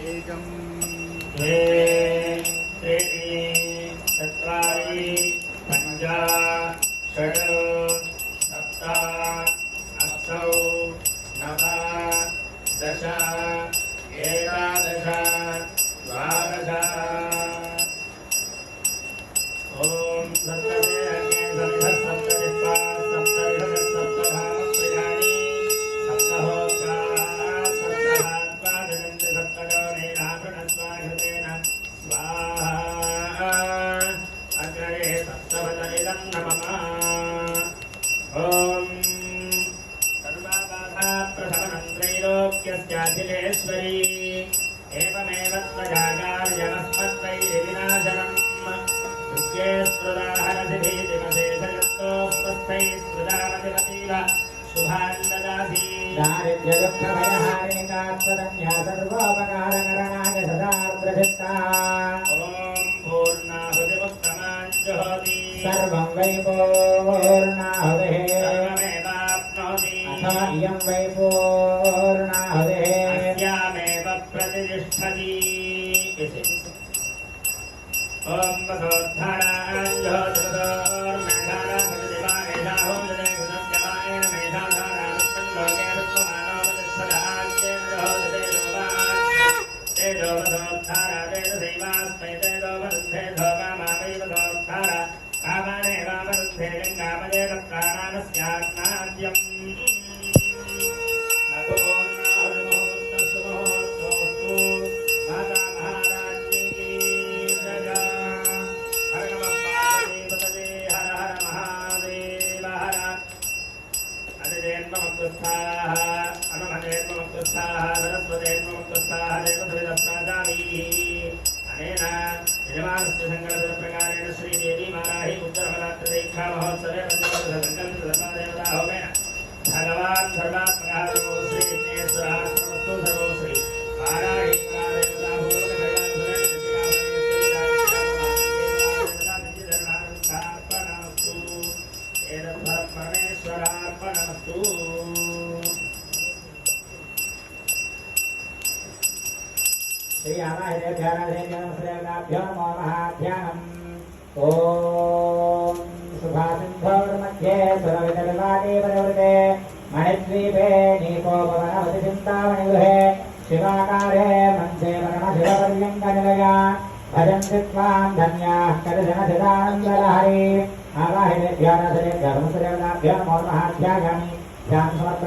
एकं द्वे त्रीणि चत्वारि पञ्च षट् सप्त अष्टौ नव दश एकादश द्वादश ॐ सप्तमे अग्ने सप्त सप्तजिह्वा सप्तविधसप्तधामस्त्रियाणि सप्तहोत्राः सप्तहात्वा गजन्ति सप्तयोनिरावृणस्वाघृतेन स्वाहा अग्रे सप्तवद इदं नमः ॐ सर्वबाधाप्रशमनं त्रैलोक्यस्याखिलेश्वरी एवमेव त्वया कार्यमस्मद्वैरिविनाशनम् दुःखे स्मृदाहरति भीतिमशेषयन्तोऽस्मस्थैः स्मृदामतिमतीव शुभान् ददासि दारिद्र्यदुःखभयहारिणिकात्मदन्या सर्वोपकारकरणाय सदार्द्रचित्ता ॐ पूर्णाहुतिमुक्तमाञ्जुहोति सर्वं वै पूर्णाहुतिः सर्वमेवाप्नोति अथ इयं वै पूर्णाहुतिः अस्यामेव प्रतिष्ठति ॐ वसोद्धाराञ्जोतिर्मेधानामतिदिवामेधाहोमजने मेधाधारानुत्तल्लोके तेजो वसोद्धारा तेजदैवास्मै तेजो वरुन्धे धोकामावै वसोद्धारा कामाने वामरुन्धे लिङ्गामदेव प्राणानस्यात्माद्यम् श्रीदेवी माराही उत्तरफलात्रेखा महोत्सवे भगवान सर्वात्मकः श्री विघ्नेश्वरार्पणमस्तु सर्वश्री वाराही परमेश्वरार्पणमस्तु श्री आवाहितेभ्यो नमो महाध्यानम् ॐ शुभासिन्धोर्मध्ये सुरवितविवादे परिवृते मणिद्वीपे नीकोपवनवति चिन्तामणिगृहे शिवाकारे मञ्चे परमशिवपर्यङ्कनिलया भजन्ति त्वां धन्याः कलिजनचिदानन्दलहरी आवाहितेभ्यो नमो महाध्यायामि ध्यानसमर्पयामि।